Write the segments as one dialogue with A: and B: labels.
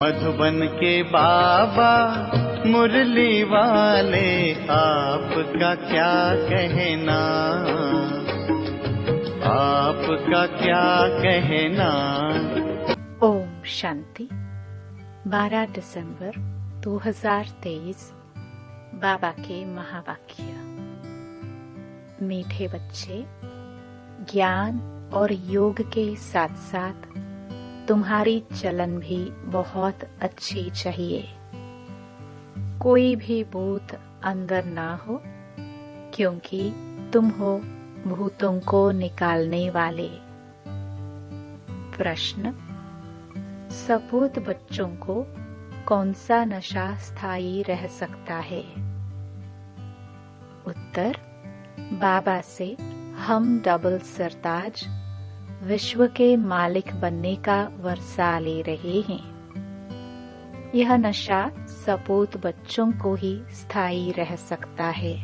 A: मधुबन के बाबा मुरली वाले, आपका क्या कहना, आपका क्या कहना।
B: ओम शांति। 12 दिसंबर 2023। बाबा के महावाक्य। मीठे बच्चे, ज्ञान और योग के साथ साथ तुम्हारी चलन भी बहुत अच्छी चाहिए। कोई भी भूत अंदर ना हो, क्योंकि तुम हो भूतों को निकालने वाले। प्रश्न: सपूत बच्चों को कौन सा नशा स्थायी रह सकता है? उत्तर: बाबा से हम डबल सरताज विश्व के मालिक बनने का वर्षा ले रहे हैं। यह नशा सपूत बच्चों को ही स्थायी रह सकता है,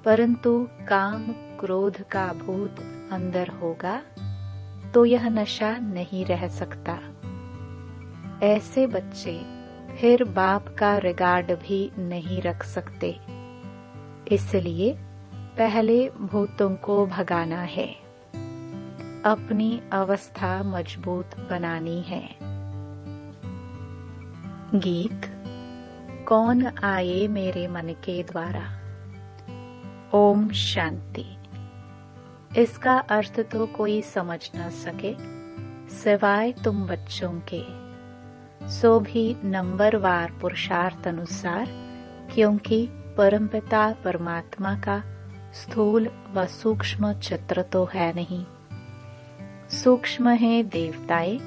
B: परंतु काम क्रोध का भूत अंदर होगा तो यह नशा नहीं रह सकता। ऐसे बच्चे फिर बाप का रिगार्ड भी नहीं रख सकते। इसलिए पहले भूतों को भगाना है, अपनी अवस्था मजबूत बनानी है। गीत। कौन आए मेरे मन के द्वारा। ओम शांति। इसका अर्थ तो कोई समझ न सके सिवाय तुम बच्चों के, सो भी नंबरवार पुरुषार्थ अनुसार, क्योंकि परमपिता परमात्मा का स्थूल व सूक्ष्म चित्र तो है नहीं। सूक्ष्म है देवताएं,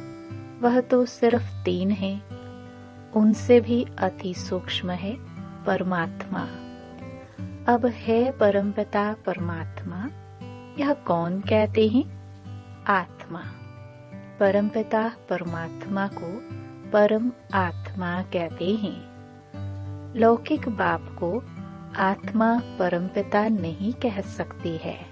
B: वह तो सिर्फ 3 है, उनसे भी अति सूक्ष्म है परमात्मा। अब है परमपिता परमात्मा, यह कौन कहते हैं? आत्मा। परमपिता परमात्मा को परम आत्मा कहते हैं। लौकिक बाप को आत्मा परमपिता नहीं कह सकती है।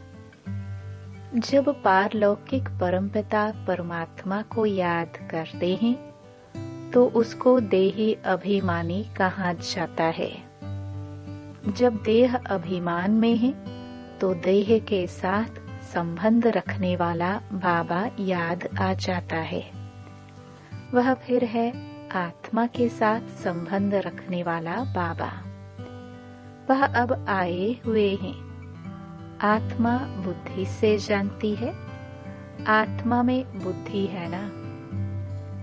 B: जब पारलौकिक परमपिता परमात्मा को याद करते हैं तो उसको देही अभिमानी कहा जाता है। जब देह अभिमान में है तो देह के साथ संबंध रखने वाला बाबा याद आ जाता है। वह फिर है आत्मा के साथ संबंध रखने वाला बाबा। वह अब आए हुए हैं। आत्मा बुद्धि से जानती है, आत्मा में बुद्धि है ना,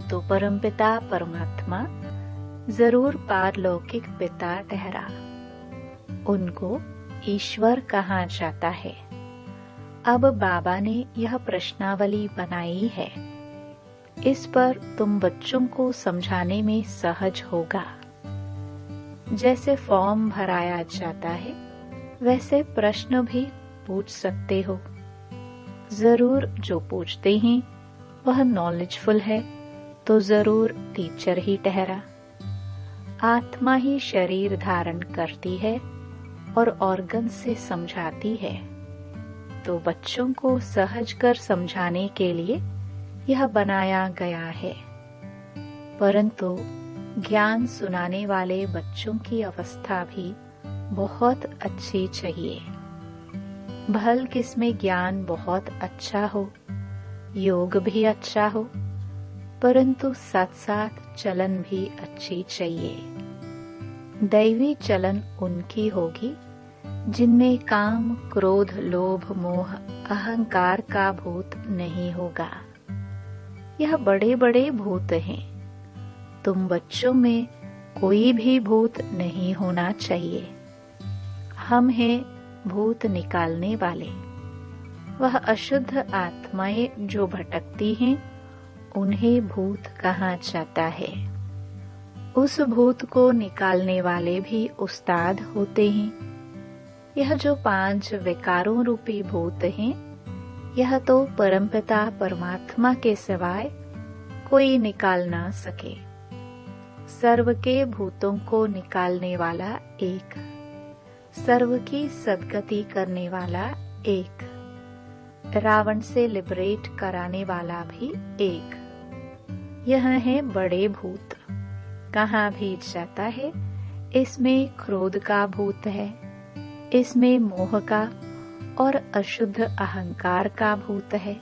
B: तो परमपिता परमात्मा जरूर पारलौकिक पिता ठहरा। उनको ईश्वर कहा जाता है। अब बाबा ने यह प्रश्नावली बनाई है, इस पर तुम बच्चों को समझाने में सहज होगा। जैसे फॉर्म भराया जाता है वैसे प्रश्न भी पूछ सकते हो। जरूर जो पूछते हैं वह नॉलेजफुल है तो जरूर टीचर ही ठहरा। आत्मा ही शरीर धारण करती है और ऑर्गन से समझाती है, तो बच्चों को सहज कर समझाने के लिए यह बनाया गया है। परंतु ज्ञान सुनाने वाले बच्चों की अवस्था भी बहुत अच्छी चाहिए। भल किसमें ज्ञान बहुत अच्छा हो, योग भी अच्छा हो, परंतु साथ साथ चलन भी अच्छी चाहिए। दैवी चलन उनकी होगी जिनमें काम क्रोध लोभ मोह अहंकार का भूत नहीं होगा। यह बड़े बड़े भूत हैं। तुम बच्चों में कोई भी भूत नहीं होना चाहिए। हम हैं भूत निकालने वाले। वह अशुद्ध आत्माएं जो भटकती हैं उन्हें भूत कहा जाता है। उस भूत को निकालने वाले भी उस्ताद होते हैं। यह जो 5 विकारों रूपी भूत हैं, यह तो परमपिता परमात्मा के सिवाय कोई निकाल ना सके। सर्व के भूतों को निकालने वाला एक, सर्व की सद्गति करने वाला एक, रावण से लिबरेट कराने वाला भी एक। यह है बड़े भूत, कहाँ भी जाता है इसमें क्रोध का भूत है, इसमें मोह का और अशुद्ध अहंकार का भूत है।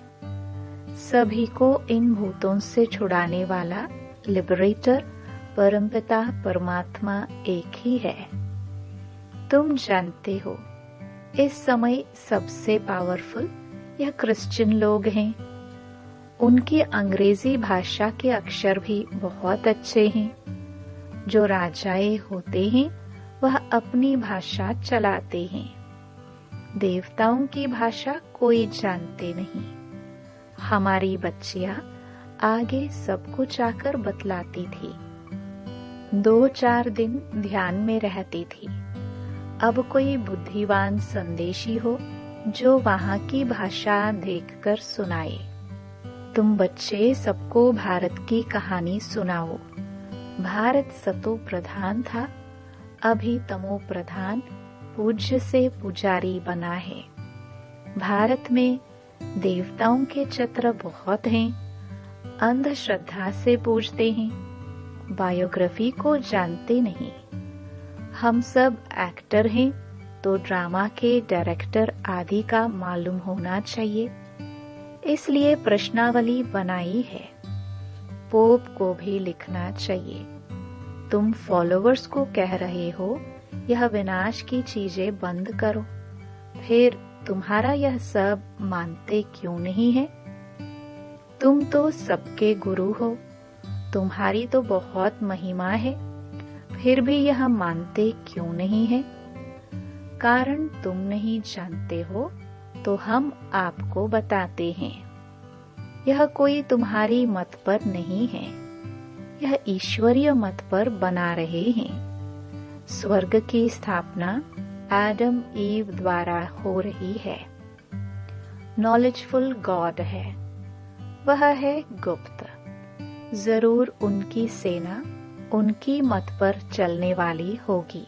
B: सभी को इन भूतों से छुड़ाने वाला लिबरेटर परमपिता परमात्मा एक ही है। तुम जानते हो इस समय सबसे पावरफुल यह क्रिश्चियन लोग हैं। उनकी अंग्रेजी भाषा के अक्षर भी बहुत अच्छे हैं। जो राजाएं होते हैं वह अपनी भाषा चलाते हैं। देवताओं की भाषा कोई जानते नहीं। हमारी बच्चियां आगे सब कुछ आकर बतलाती थी। 2-4 दिन ध्यान में रहती थी। अब कोई बुद्धिमान संदेशी हो जो वहां की भाषा देखकर सुनाए। तुम बच्चे सबको भारत की कहानी सुनाओ। भारत सतो प्रधान था, अभी तमो प्रधान पूज्य से पुजारी बना है। भारत में देवताओं के चित्र बहुत हैं, अंधश्रद्धा से पूजते हैं, बायोग्राफी को जानते नहीं। हम सब एक्टर हैं तो ड्रामा के डायरेक्टर आदि का मालूम होना चाहिए, इसलिए प्रश्नावली बनाई है। पोप को भी लिखना चाहिए। तुम फॉलोअर्स को कह रहे हो यह विनाश की चीजें बंद करो, फिर तुम्हारा यह सब मानते क्यों नहीं है? तुम तो सबके गुरु हो, तुम्हारी तो बहुत महिमा है, फिर भी यह मानते क्यों नहीं है? कारण तुम नहीं जानते हो तो हम आपको बताते हैं। यह कोई तुम्हारी मत पर नहीं है, यह ईश्वरीय मत पर बना रहे हैं। स्वर्ग की स्थापना एडम ईव द्वारा हो रही है। नॉलेजफुल गॉड है, वह है गुप्त। जरूर उनकी सेना उनकी मत पर चलने वाली होगी।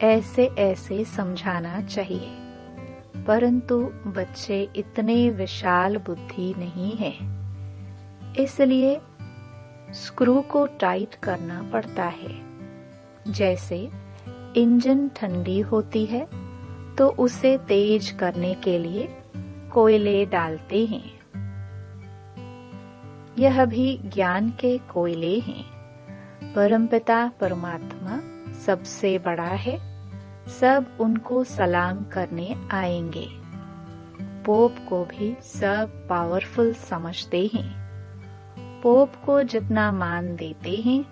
B: ऐसे ऐसे समझाना चाहिए, परंतु बच्चे इतने विशाल बुद्धि नहीं है, इसलिए स्क्रू को टाइट करना पड़ता है। जैसे इंजन ठंडी होती है तो उसे तेज करने के लिए कोयले डालते हैं। यह भी ज्ञान के कोयले हैं। परमपिता परमात्मा सबसे बड़ा है, सब उनको सलाम करने आएंगे। पोप को भी सब पावरफुल समझते हैं। पोप को जितना मान देते हैं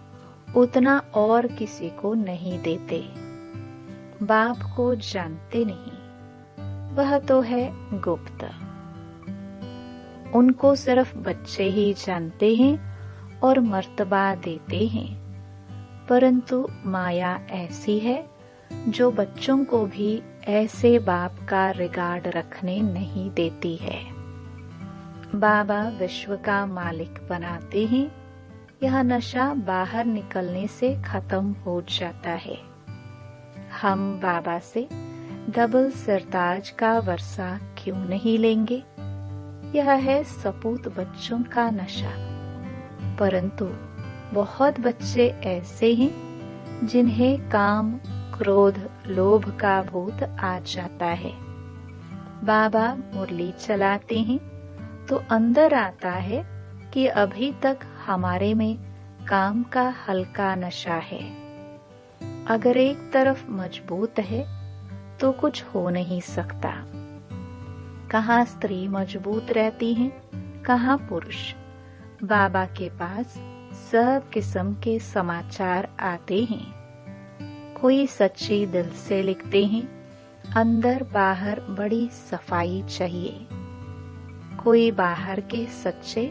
B: उतना और किसी को नहीं देते। बाप को जानते नहीं, वह तो है गुप्त। उनको सिर्फ बच्चे ही जानते हैं और मर्तबा देते हैं, परंतु माया ऐसी है जो बच्चों को भी ऐसे बाप का रिगार्ड रखने नहीं देती है। बाबा विश्व का मालिक बनाते हैं, यह नशा बाहर निकलने से खत्म हो जाता है। हम बाबा से डबल सिरताज का वर्षा क्यों नहीं लेंगे? यह है सपूत बच्चों का नशा। परंतु बहुत बच्चे ऐसे हैं जिन्हें काम, क्रोध, लोभ का भूत आ जाता है। बाबा मुरली चलाते हैं तो अंदर आता है कि अभी तक हमारे में काम का हल्का नशा है। अगर एक तरफ मजबूत है तो कुछ हो नहीं सकता। कहाँ स्त्री मजबूत रहती है, कहाँ पुरुष। बाबा के पास सब किस्म के समाचार आते हैं। कोई सच्ची दिल से लिखते हैं, अंदर बाहर बड़ी सफाई चाहिए। कोई बाहर के सच्चे,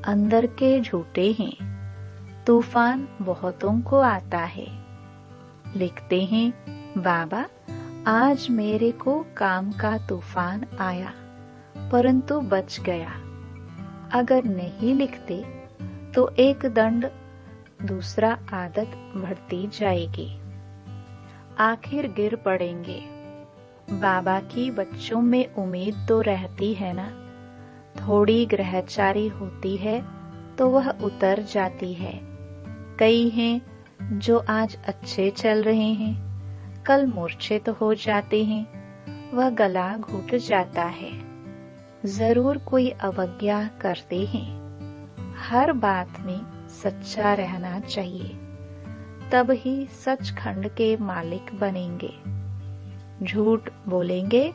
B: अंदर के झूठे हैं। तूफान बहुतों को आता है। लिखते हैं, बाबा आज मेरे को काम का तूफान आया परंतु बच गया। अगर नहीं लिखते तो एक दंड दूसरा आदत बढ़ती जाएगी, आखिर गिर पड़ेंगे। बाबा की बच्चों में उम्मीद तो रहती है ना। थोड़ी ग्रहचारी होती है तो वह उतर जाती है। कई हैं जो आज अच्छे चल रहे हैं, कल मूर्छित हो जाते हैं, वह गला घुट जाता है। जरूर कोई अवज्ञा करते हैं। हर बात में सच्चा रहना चाहिए, तब ही सचखंड के मालिक बनेंगे। झूठ बोलेंगे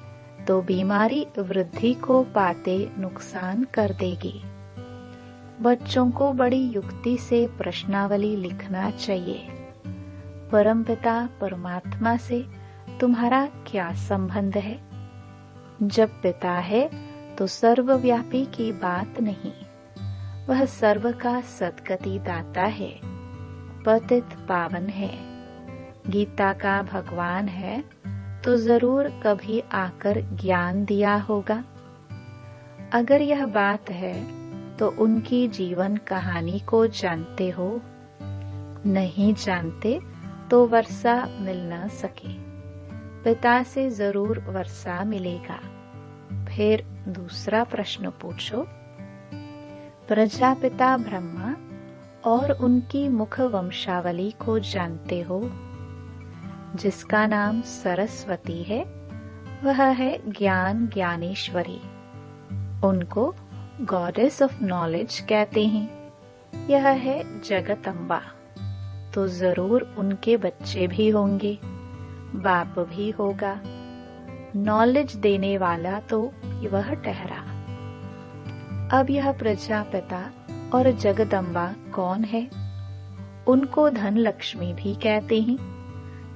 B: तो बीमारी वृद्धि को पाते नुकसान कर देगी। बच्चों को बड़ी युक्ति से प्रश्नावली लिखना चाहिए। परमपिता परमात्मा से तुम्हारा क्या संबंध है? जब पिता है तो सर्वव्यापी की बात नहीं, वह सर्व का सद्गति दाता है, पतित पावन है। गीता का भगवान है तो जरूर कभी आकर ज्ञान दिया होगा। अगर यह बात है तो उनकी जीवन कहानी को जानते हो? नहीं जानते तो वर्षा मिल न सके। पिता से जरूर वर्षा मिलेगा। फिर दूसरा प्रश्न पूछो। प्रजापिता ब्रह्मा और उनकी मुख वंशावली को जानते हो? जिसका नाम सरस्वती है, वह है ज्ञान ज्ञानेश्वरी। उनको गॉडेस ऑफ नॉलेज कहते हैं। यह है जगदम्बा। तो जरूर उनके बच्चे भी होंगे, बाप भी होगा। नॉलेज देने वाला तो वह ठहरा। अब यह प्रजापिता और जगदम्बा कौन है? उनको धन लक्ष्मी भी कहते हैं।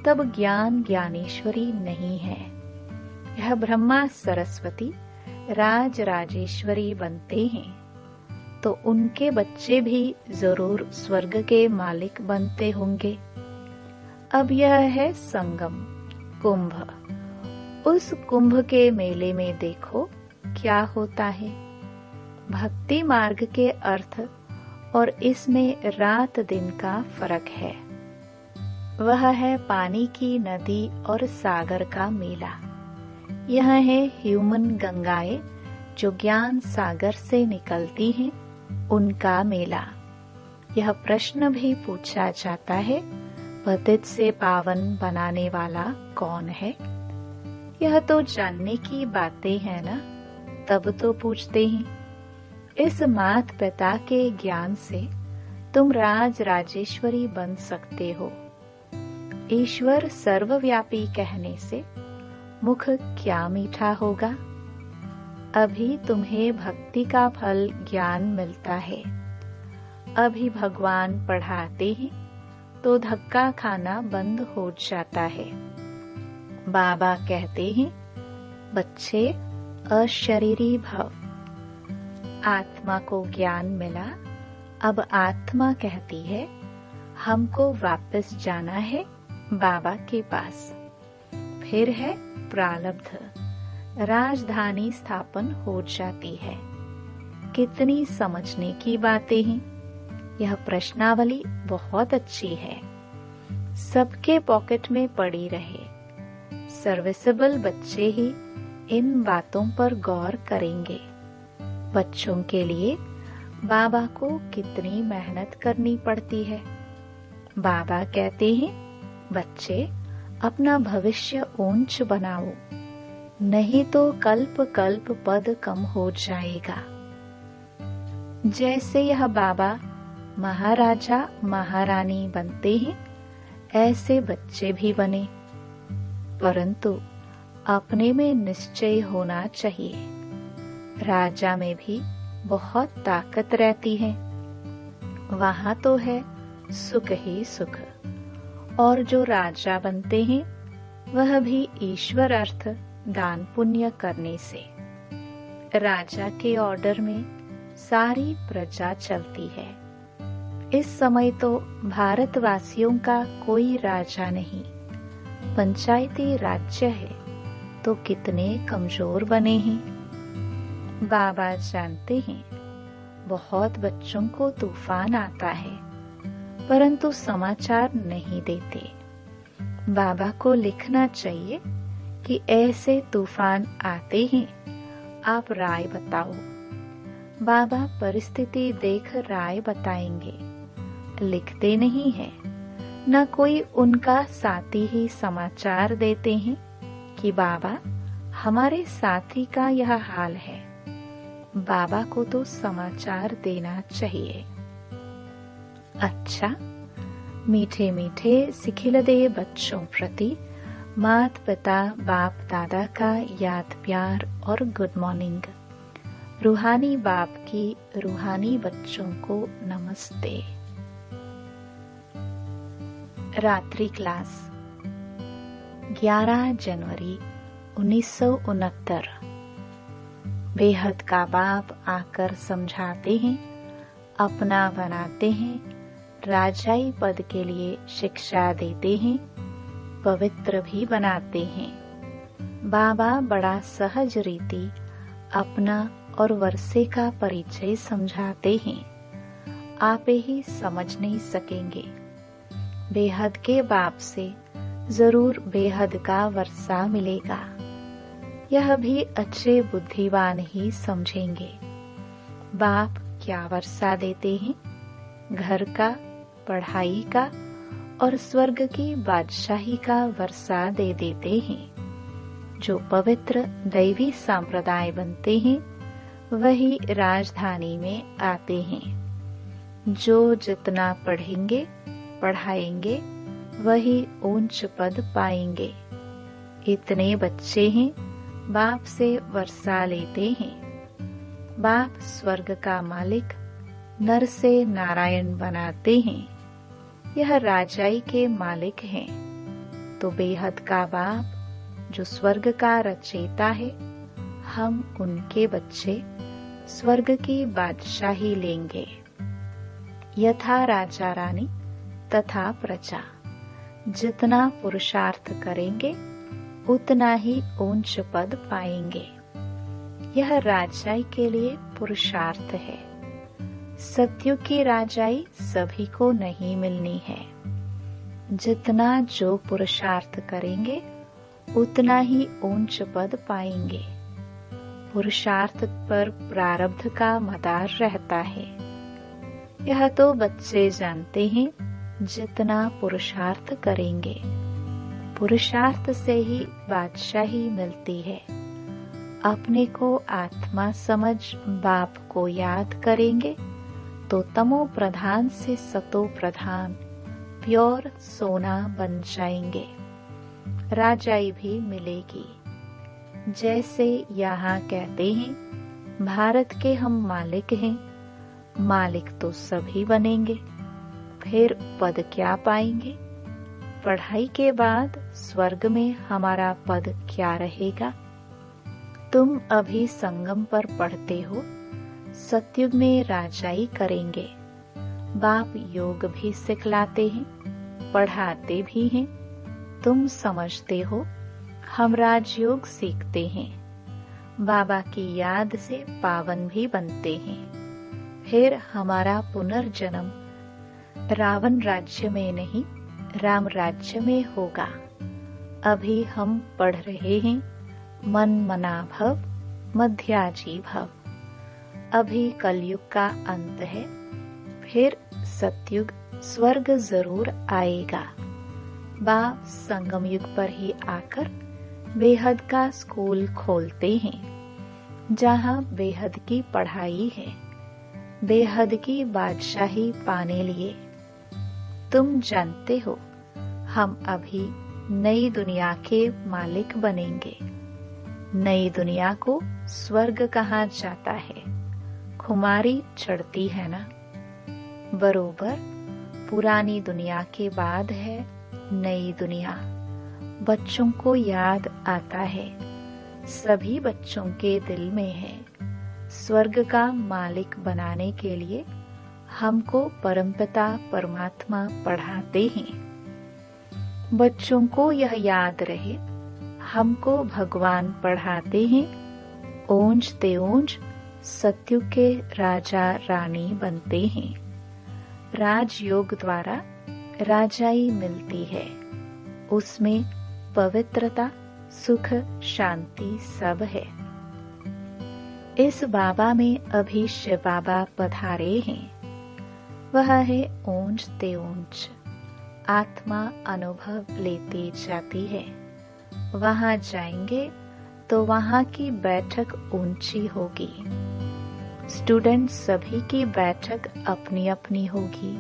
B: तब ज्ञान ज्ञानेश्वरी नहीं है। यह ब्रह्मा सरस्वती राज राजेश्वरी बनते हैं, तो उनके बच्चे भी जरूर स्वर्ग के मालिक बनते होंगे। अब यह है संगम, कुंभ। उस कुंभ के मेले में देखो क्या होता है। भक्ति मार्ग के अर्थ और इसमें रात दिन का फर्क है। वह है पानी की नदी और सागर का मेला। यह है ह्यूमन गंगाएं जो ज्ञान सागर से निकलती हैं, उनका मेला। यह प्रश्न भी पूछा जाता है, पतित से पावन बनाने वाला कौन है? यह तो जानने की बातें हैं ना, तब तो पूछते हैं। इस मात पिता के ज्ञान से तुम राज राजेश्वरी बन सकते हो। ईश्वर सर्वव्यापी कहने से मुख क्या मीठा होगा। अभी तुम्हें भक्ति का फल ज्ञान मिलता है। अभी भगवान पढ़ाते हैं तो धक्का खाना बंद हो जाता है। बाबा कहते हैं, बच्चे अशरीरी भव। आत्मा को ज्ञान मिला। अब आत्मा कहती है, हमको वापस जाना है बाबा के पास। फिर है प्रारब्ध। राजधानी स्थापन हो जाती है। कितनी समझने की बातें हैं। यह प्रश्नावली बहुत अच्छी है, सबके पॉकेट में पड़ी रहे। सर्विसेबल बच्चे ही इन बातों पर गौर करेंगे। बच्चों के लिए बाबा को कितनी मेहनत करनी पड़ती है। बाबा कहते हैं, बच्चे अपना भविष्य ऊंच बनाओ, नहीं तो कल्प कल्प पद कम हो जाएगा। जैसे यह बाबा महाराजा महारानी बनते हैं, ऐसे बच्चे भी बने, परंतु अपने में निश्चय होना चाहिए। राजा में भी बहुत ताकत रहती है। वहां तो है सुख ही सुख। और जो राजा बनते हैं वह भी ईश्वर अर्थ दान पुण्य करने से। राजा के ऑर्डर में सारी प्रजा चलती है। इस समय तो भारतवासियों का कोई राजा नहीं, पंचायती राज्य है, तो कितने कमजोर बने हैं। बाबा जानते हैं, बहुत बच्चों को तूफान आता है, परंतु समाचार नहीं देते। बाबा को लिखना चाहिए कि ऐसे तूफान आते हैं, आप राय बताओ। बाबा परिस्थिति देख राय बताएंगे, लिखते नहीं हैं। न कोई उनका साथी ही समाचार देते हैं कि बाबा हमारे साथी का यह हाल है। बाबा को तो समाचार देना चाहिए। अच्छा, मीठे मीठे सिखिलदे बच्चों प्रति माता पिता बाप दादा का याद प्यार और गुड मॉर्निंग। रूहानी बाप की रूहानी बच्चों को नमस्ते। रात्रि क्लास 11 जनवरी 1969। बेहद का बाप आकर समझाते हैं, अपना बनाते हैं, राजाई पद के लिए शिक्षा देते हैं, पवित्र भी बनाते हैं। बाबा बड़ा सहज रीति अपना और वर्षे का परिचय समझाते हैं। आप ही समझ नहीं सकेंगे। बेहद के बाप से जरूर बेहद का वर्षा मिलेगा। यह भी अच्छे बुद्धिवान ही समझेंगे। बाप क्या वर्षा देते हैं? घर का, पढ़ाई का और स्वर्ग की बादशाही का वर्षा दे देते हैं। जो पवित्र दैवी संप्रदाय बनते हैं वही राजधानी में आते हैं। जो जितना पढ़ेंगे पढ़ाएंगे वही ऊंच पद पाएंगे। इतने बच्चे हैं, बाप से वर्षा लेते हैं। बाप स्वर्ग का मालिक नर से नारायण बनाते हैं। यह राजाई के मालिक हैं। तो बेहद का बाप जो स्वर्ग का रचयिता है, हम उनके बच्चे स्वर्ग की बादशाही लेंगे। यथा राजा रानी तथा प्रजा। जितना पुरुषार्थ करेंगे उतना ही ऊंच पद पाएंगे। यह राजाई के लिए पुरुषार्थ है। सत्युग की राजाई सभी को नहीं मिलनी है। जितना जो पुरुषार्थ करेंगे उतना ही ऊंच पद पाएंगे। पुरुषार्थ पर प्रारब्ध का मदार रहता है। यह तो बच्चे जानते हैं। जितना पुरुषार्थ करेंगे पुरुषार्थ से ही बादशाही मिलती है। अपने को आत्मा समझ बाप को याद करेंगे तो तमो प्रधान से सतो प्रधान प्योर सोना बन जाएंगे। राजाई भी मिलेगी। जैसे यहाँ कहते हैं भारत के हम मालिक हैं। मालिक तो सभी बनेंगे, फिर पद क्या पाएंगे? पढ़ाई के बाद स्वर्ग में हमारा पद क्या रहेगा? तुम अभी संगम पर पढ़ते हो, सतयुग में राजाई करेंगे। बाप योग भी सिखलाते हैं, पढ़ाते भी हैं। तुम समझते हो, हम राजयोग सीखते हैं। बाबा की याद से पावन भी बनते हैं। फिर हमारा पुनर्जन्म रावण राज्य में नहीं, राम राज्य में होगा। अभी हम पढ़ रहे हैं मन मना भव मध्याजी भव। अभी कलयुग का अंत है, फिर सतयुग स्वर्ग जरूर आएगा। बाप संगम युग पर ही आकर बेहद का स्कूल खोलते हैं, जहाँ बेहद की पढ़ाई है, बेहद की बादशाही पाने लिए। तुम जानते हो, हम अभी नई दुनिया के मालिक बनेंगे। नई दुनिया को स्वर्ग कहा जाता है। खुमारी चढ़ती है ना, बरोबर पुरानी दुनिया के बाद है नई दुनिया। बच्चों को याद आता है, सभी बच्चों के दिल में है। स्वर्ग का मालिक बनाने के लिए हमको परमपिता परमात्मा पढ़ाते हैं। बच्चों को यह याद रहे, हमको भगवान पढ़ाते हैं। ओंज ते ओंज सत्यु के राजा रानी बनते हैं। राजयोग द्वारा राजाई मिलती है। उसमें पवित्रता, सुख, शांति सब है। इस बाबा में अभी शिव बाबा पधारे हैं। वह है ऊंच ते ऊंच, आत्मा अनुभव लेती जाती है। वहां जाएंगे तो वहां की बैठक ऊंची होगी। स्टूडेंट सभी की बैठक अपनी अपनी होगी।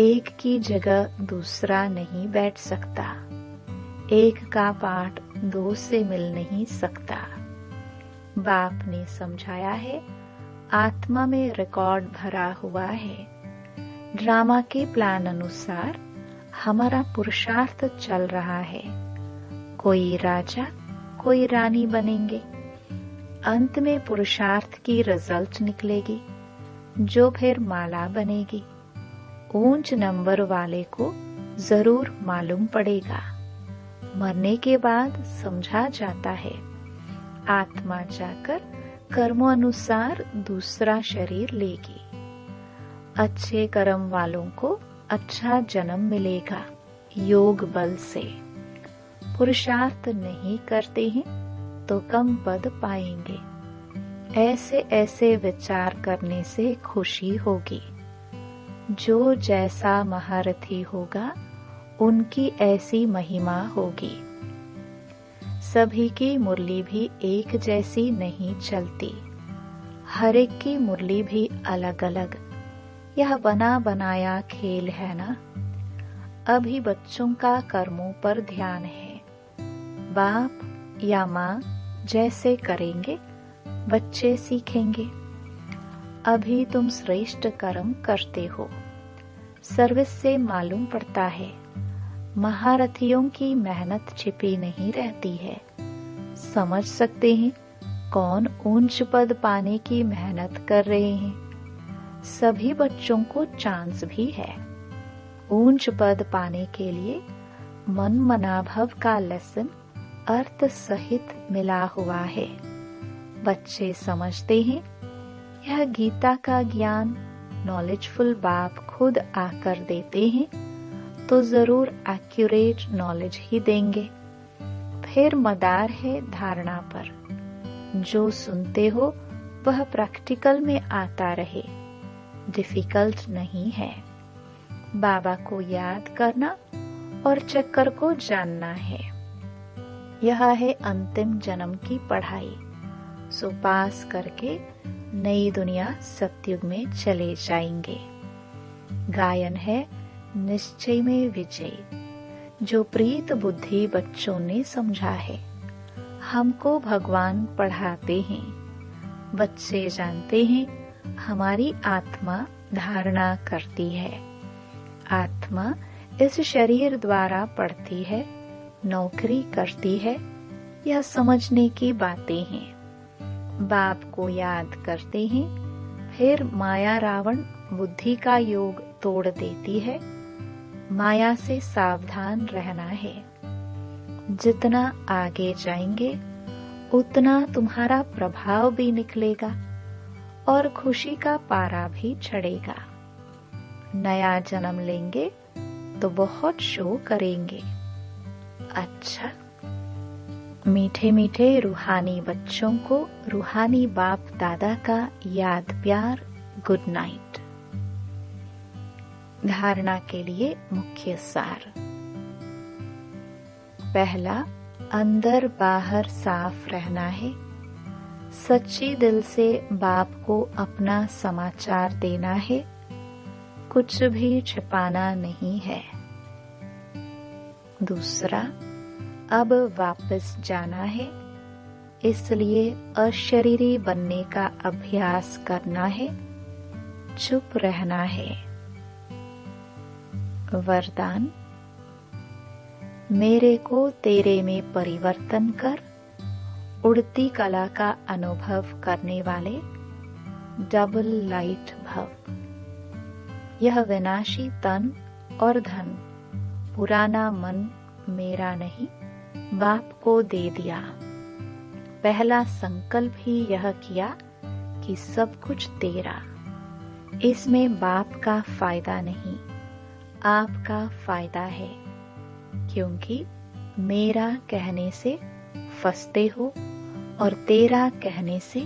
B: एक की जगह दूसरा नहीं बैठ सकता। एक का पाठ दो से मिल नहीं सकता। बाप ने समझाया है, आत्मा में रिकॉर्ड भरा हुआ है। ड्रामा के प्लान अनुसार हमारा पुरुषार्थ चल रहा है। कोई राजा, कोई रानी बनेंगे। अंत में पुरुषार्थ की रिजल्ट निकलेगी, जो फिर माला बनेगी। ऊंच नंबर वाले को जरूर मालूम पड़ेगा। मरने के बाद समझा जाता है, आत्मा जाकर कर्मों अनुसार दूसरा शरीर लेगी। अच्छे कर्म वालों को अच्छा जन्म मिलेगा योग बल से। पुरुषार्थ नहीं करते हैं तो कम पद पाएंगे। ऐसे ऐसे विचार करने से खुशी होगी। जो जैसा महारथी होगा उनकी ऐसी महिमा होगी। सभी की मुरली भी एक जैसी नहीं चलती। हर एक की मुरली भी अलग अलग। यह बना बनाया खेल है ना। अभी बच्चों का कर्मों पर ध्यान है। बाप या माँ जैसे करेंगे बच्चे सीखेंगे। अभी तुम श्रेष्ठ कर्म करते हो। सर्विस से मालूम पड़ता है, महारथियों की मेहनत छिपी नहीं रहती है। समझ सकते हैं कौन ऊंच पद पाने की मेहनत कर रहे हैं। सभी बच्चों को चांस भी है। ऊंच पद पाने के लिए मन मनाभव का लेसन अर्थ सहित मिला हुआ है। बच्चे समझते हैं, यह गीता का ज्ञान नॉलेजफुल बाप खुद आकर देते हैं तो जरूर एक्यूरेट नॉलेज ही देंगे। फिर मदार है धारणा पर। जो सुनते हो वह प्रैक्टिकल में आता रहे। डिफिकल्ट नहीं है। बाबा को याद करना और चक्कर को जानना है। यह है अंतिम जन्म की पढ़ाई। सो पास करके नई दुनिया सतयुग में चले जाएंगे। गायन है निश्चय में विजय। जो प्रीत बुद्धि बच्चों ने समझा है। हमको भगवान पढ़ाते हैं। बच्चे जानते हैं हमारी आत्मा धारणा करती है। आत्मा इस शरीर द्वारा पढ़ती है, नौकरी करती है। यह समझने की बातें हैं। बाप को याद करते हैं। फिर माया रावण बुद्धि का योग तोड़ देती है। माया से सावधान रहना है। जितना आगे जाएंगे उतना तुम्हारा प्रभाव भी निकलेगा और खुशी का पारा भी चढ़ेगा। नया जन्म लेंगे तो बहुत शो करेंगे। अच्छा, मीठे मीठे रूहानी बच्चों को रूहानी बाप दादा का याद प्यार गुड नाइट। धारणा के लिए मुख्य सार। पहला, अंदर बाहर साफ रहना है। सच्ची दिल से बाप को अपना समाचार देना है। कुछ भी छिपाना नहीं है। दूसरा, अब वापस जाना है, इसलिए अशरीरी बनने का अभ्यास करना है। चुप रहना है। वरदान, मेरे को तेरे में परिवर्तन कर उड़ती कला का अनुभव करने वाले डबल लाइट भव। यह विनाशी तन और धन पुराना मन मेरा नहीं बाप को दे दिया। पहला संकल्प ही यह किया कि सब कुछ तेरा। इसमें बाप का फायदा नहीं, आपका फायदा है, क्योंकि मेरा कहने से फंसते हो और तेरा कहने से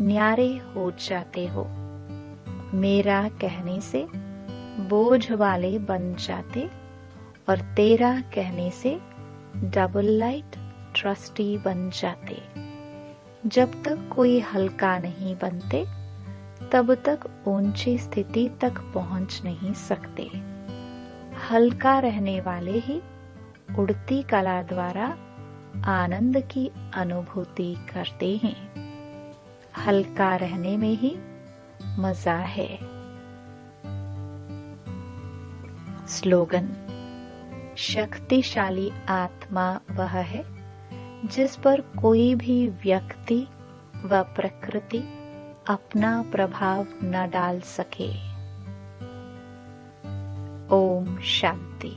B: न्यारे हो जाते हो। मेरा कहने से बोझ वाले बन जाते और तेरा कहने से डबल लाइट ट्रस्टी बन जाते। जब तक कोई हल्का नहीं बनते तब तक ऊंची स्थिति तक पहुंच नहीं सकते। हल्का रहने वाले ही उड़ती कला द्वारा आनंद की अनुभूति करते हैं। हल्का रहने में ही मजा है। स्लोगन: शक्तिशाली आत्मा वह है जिस पर कोई भी व्यक्ति व प्रकृति अपना प्रभाव न डाल सके। ओम शांति।